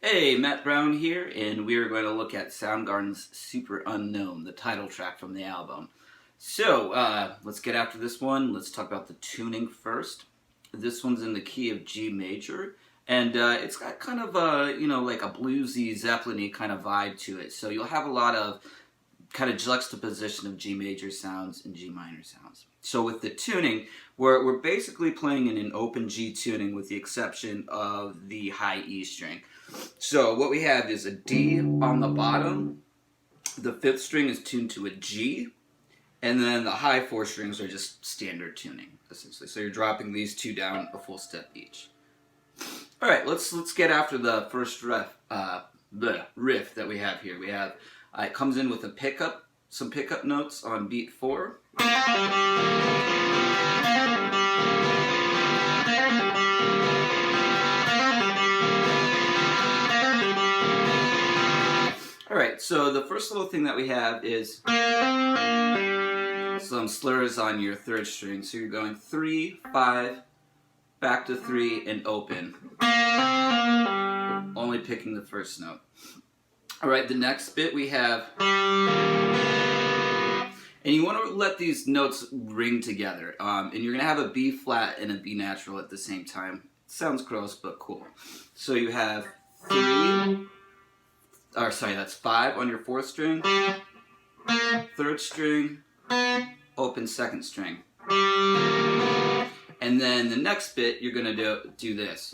Hey, Matt Brown here, and we are going to look at Soundgarden's Superunknown, the title track from the album. So, let's get after this one. Let's talk about the tuning first. This one's in the key of G major, and it's got kind of a, like a bluesy, Zeppelin-y kind of vibe to it. So you'll have a lot of kind of juxtaposition of G major sounds and G minor sounds. So with the tuning, we're basically playing in an open G tuning with the exception of the high E string. So what we have is a D on the bottom, the fifth string is tuned to a G, and then the high four strings are just standard tuning, essentially. So you're dropping these two down a full step each. Alright, let's get after the first riff that we have here. We have, it comes in with a pickup, some pickup notes on beat 4. Alright, so the first little thing that we have is some slurs on your third string. So you're going 3, 5, back to 3, and open. Only picking the first note. Alright, the next bit we have, and you want to let these notes ring together. And you're going to have a B flat and a B natural at the same time. Sounds gross, but cool. So you have 3, that's 5 on your fourth string, third string, open second string. And then the next bit, you're going to do this.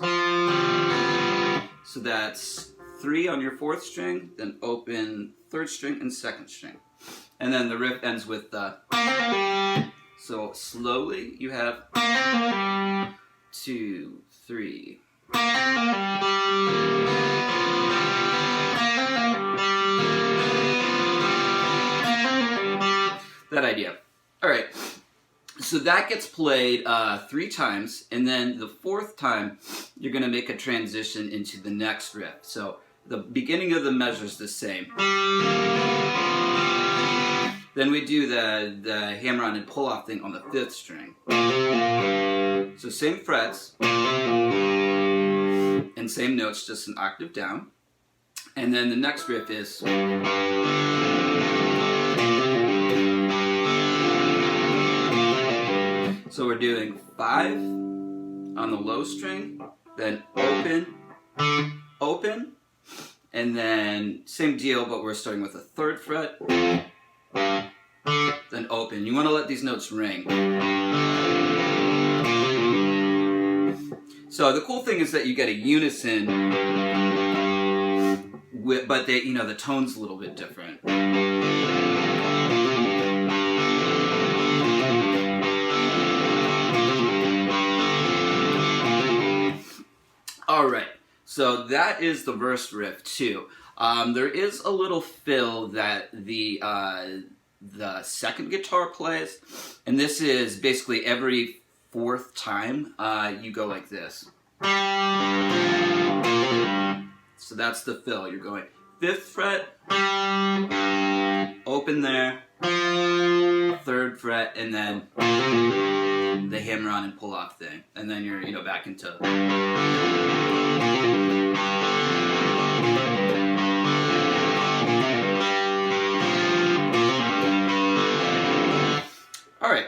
So that's 3 on your fourth string, then open third string and second string. And then the riff ends with the. So slowly, you have 2, 3. That idea. Alright, so that gets played 3 times, and then the fourth time, you're going to make a transition into the next riff. So the beginning of the measure is the same. Then we do the hammer-on and pull-off thing on the fifth string. So same frets, and same notes, just an octave down. And then the next riff is. So we're doing 5 on the low string, then open, and then same deal, but we're starting with a third fret, then open. You want to let these notes ring. So the cool thing is that you get a unison, but the tone's a little bit different. Alright, so that is the verse riff too. There is a little fill that the second guitar plays, and this is basically every fourth time you go like this. So that's the fill. You're going 5th fret, open there, 3rd fret, and then the hammer on and pull off thing, and then you're back into. Alright,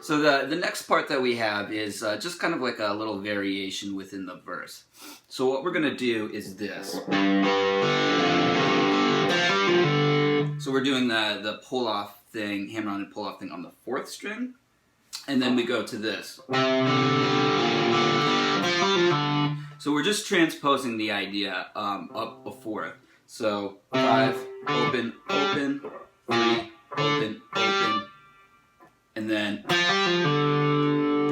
so the next part that we have is just kind of like a little variation within the verse. So what we're going to do is this. So we're doing the pull-off thing, hammer-on and pull-off thing on the 4th string, and then we go to this. So we're just transposing the idea up before. So 5, open, 3, open, and then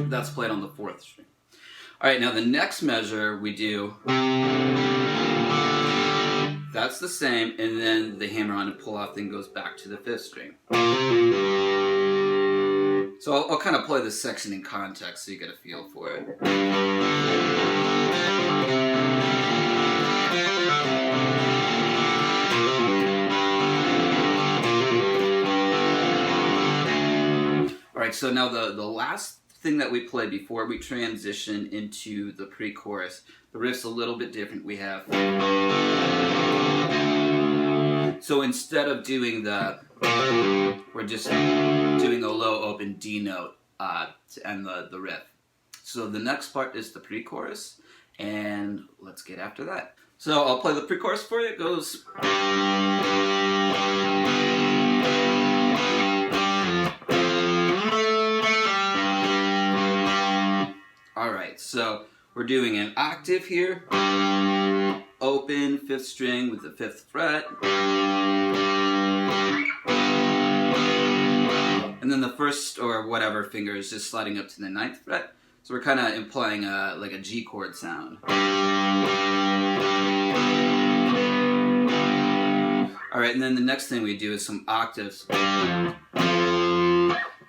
that's played on the 4th string. Alright, now the next measure we do, that's the same, and then the hammer-on and pull-off thing goes back to the 5th string. So I'll kind of play this section in context so you get a feel for it. Alright, so now the last thing that we play before we transition into the pre-chorus. The riff's a little bit different. We have... So instead of doing the... We're just doing a low open D note to end the riff. So the next part is the pre-chorus, and let's get after that. So I'll play the pre-chorus for you. It goes... Alright, so we're doing an octave here, open 5th string with the 5th fret, and then the first or whatever finger is just sliding up to the 9th fret, so we're kind of implying like a G chord sound. Alright, and then the next thing we do is some octaves,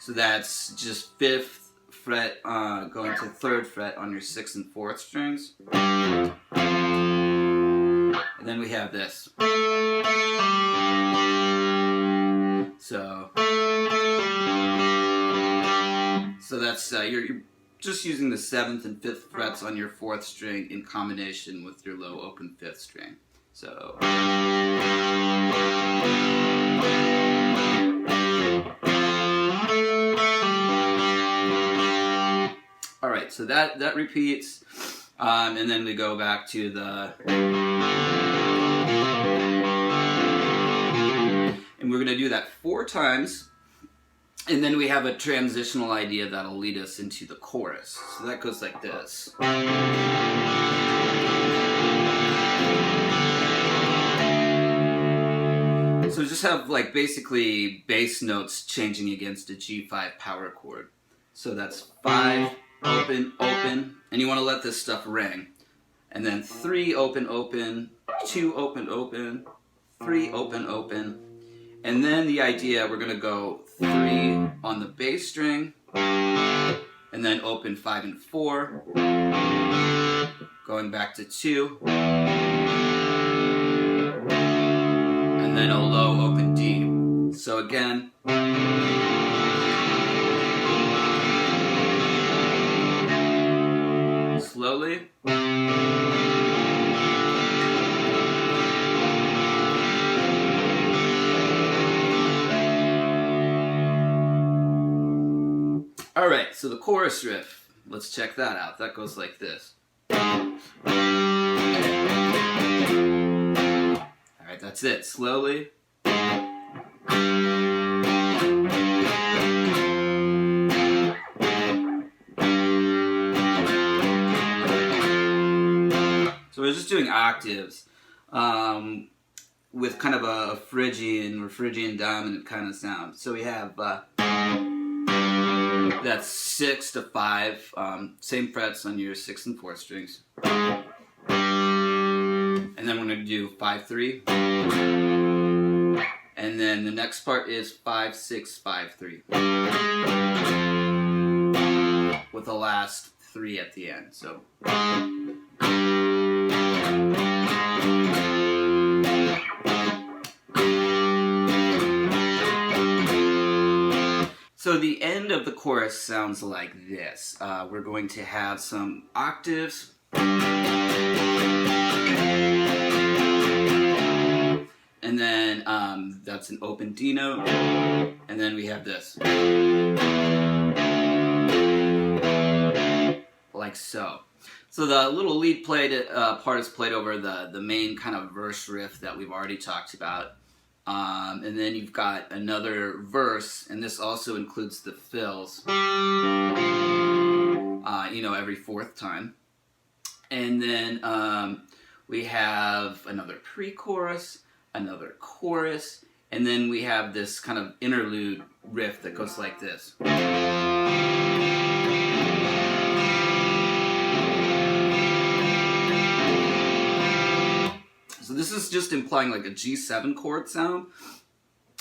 so that's just 5th fret going to 3rd fret on your 6th and 4th strings. And then we have this. So that's you're just using the 7th and 5th frets on your 4th string in combination with your low open 5th string. So alright, so that repeats, and then we go back to the... And we're going to do that 4 times, and then we have a transitional idea that'll lead us into the chorus. So that goes like this. So just have like basically bass notes changing against a G5 power chord. So that's 5, open, open, and you want to let this stuff ring. And then 3, open, open, 2, open, open, 3, open, open. And then the idea, we're going to go 3 on the bass string, and then open 5 and 4, going back to 2, and then a low open D. So again, slowly. Alright, so the chorus riff, let's check that out. That goes like this. Alright, that's it. Slowly. So we're just doing octaves with kind of a Phrygian or Phrygian dominant kind of sound. So we have that's 6 to 5, same frets on your 6th and 4th strings. And then we're going to do 5, 3. And then the next part is 5, 6, 5, 3. With the last 3 at the end. So. So the end of the chorus sounds like this. We're going to have some octaves. And then that's an open D note. And then we have this. Like so. So the little lead played part is played over the main kind of verse riff that we've already talked about. And then you've got another verse, and this also includes the fills, every 4th time. And then we have another pre-chorus, another chorus, and then we have this kind of interlude riff that goes like this. So this is just implying like a G7 chord sound.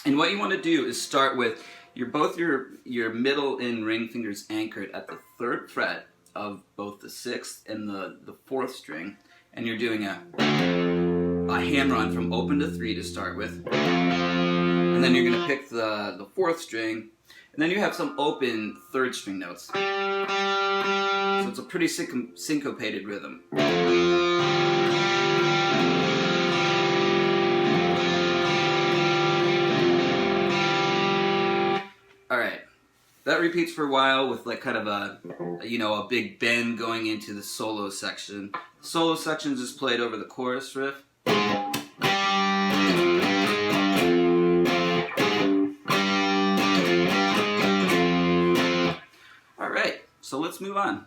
And what you want to do is start with both your middle and ring fingers anchored at the 3rd fret of both the 6th and the 4th string. And you're doing a hammer on from open to 3 to start with. And then you're going to pick the 4th string. And And then you have some open third string notes. So it's a pretty syncopated rhythm. Alright, that repeats for a while with like kind of a big bend going into the solo section. The solo section is just played over the chorus riff. Alright, so let's move on.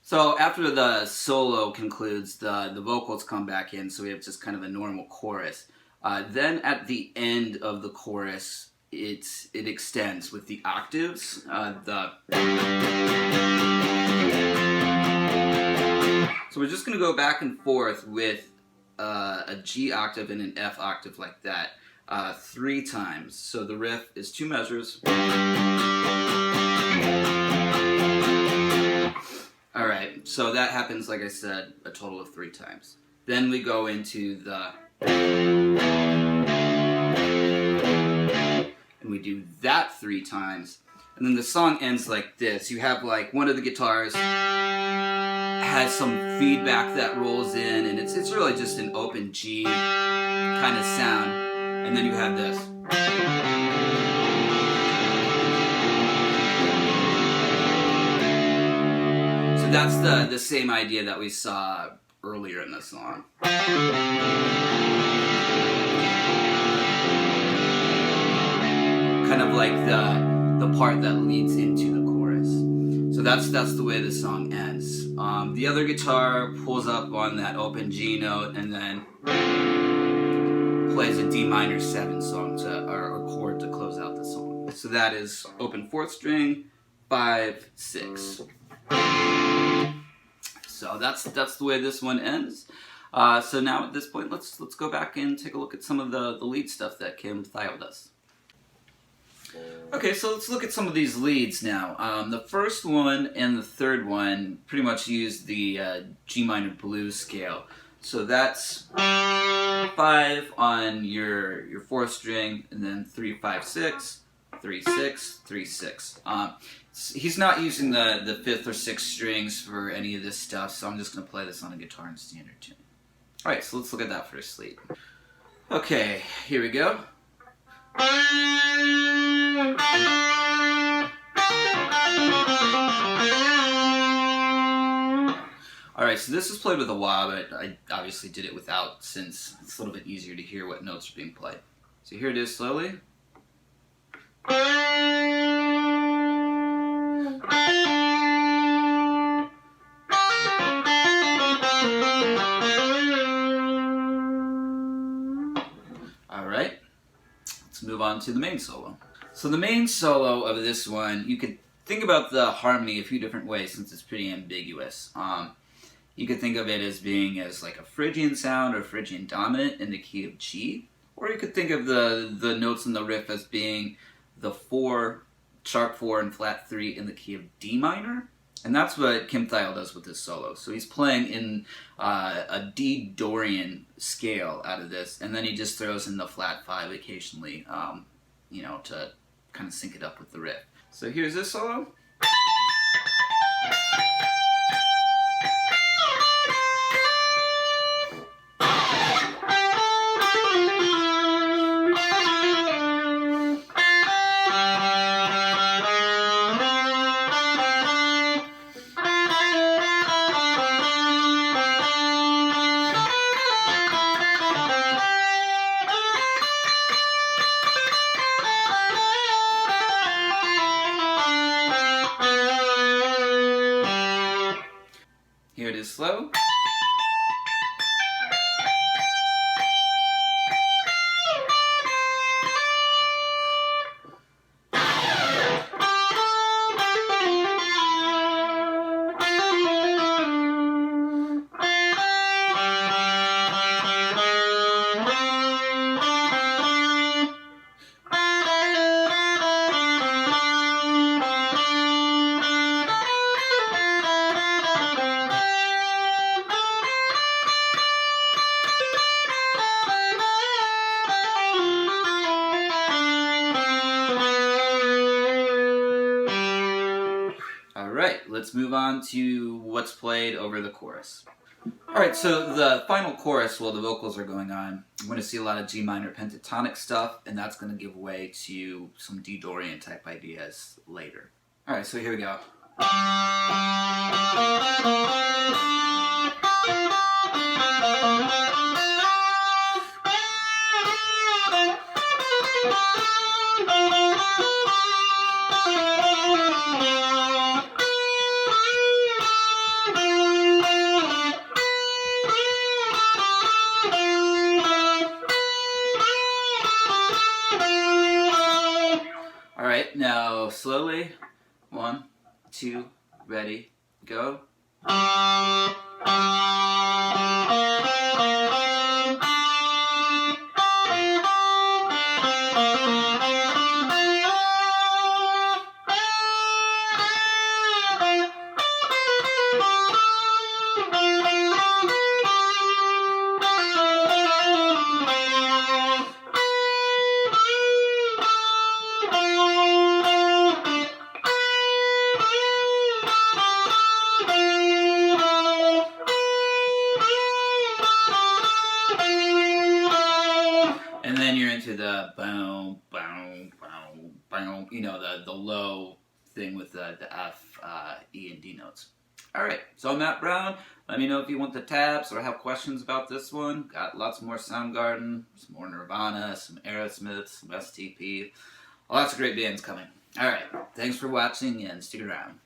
So after the solo concludes, the vocals come back in, so we have just kind of a normal chorus. Then at the end of the chorus, it extends with the octaves. So we're just going to go back and forth with a G octave and an F octave like that 3 times. So the riff is 2 measures. Alright, so that happens, like I said, a total of 3 times. Then we go into the... and we do that 3 times. And then the song ends like this. You have like one of the guitars has some feedback that rolls in, and it's really just an open G kind of sound. And then you have this. So that's the same idea that we saw earlier in the song. Kind of like the part that leads into the chorus. So that's the way the song ends. The other guitar pulls up on that open G note and then plays a D minor 7 song or chord to close out the song. So that is open 4th string, 5, 6. So that's the way this one ends. So now at this point, let's go back and take a look at some of the lead stuff that Kim Thayil does. Okay, so let's look at some of these leads now. The first one and the third one pretty much use the G minor blues scale. So that's 5 on your 4th string, and then 3, 5, 6, 3, 6, 3, 6. He's not using the 5th or 6th strings for any of this stuff, so I'm just going to play this on a guitar in standard tune. Alright, so let's look at that first lead. Okay, here we go. Alright, so this is played with a wah, but I obviously did it without, since it's a little bit easier to hear what notes are being played. So here it is slowly. Alright, let's move on to the main solo. So the main solo of this one, you could think about the harmony a few different ways since it's pretty ambiguous. You could think of it as being as like a Phrygian sound or Phrygian dominant in the key of G. Or you could think of the notes in the riff as being the 4, sharp 4 and flat 3 in the key of D minor. And that's what Kim Thayil does with this solo. So he's playing in a D Dorian scale out of this, and then he just throws in the flat 5 occasionally, to kind of sync it up with the riff. So here's this solo. let's move on to what's played over the chorus. Alright, so the final chorus, while the vocals are going on, I'm going to see a lot of G minor pentatonic stuff, and that's going to give way to some D Dorian type ideas later. Alright, so here we go. Alright, now slowly. 1, 2, ready, go. And then you're into the boom, boom, boom, boom, you know, the low thing with the F, E, and D notes. Alright, so I'm Matt Brown. Let me know if you want the tabs or have questions about this one. Got lots more Soundgarden, some more Nirvana, some Aerosmith, some STP. Lots of great bands coming. Alright, thanks for watching and stick around.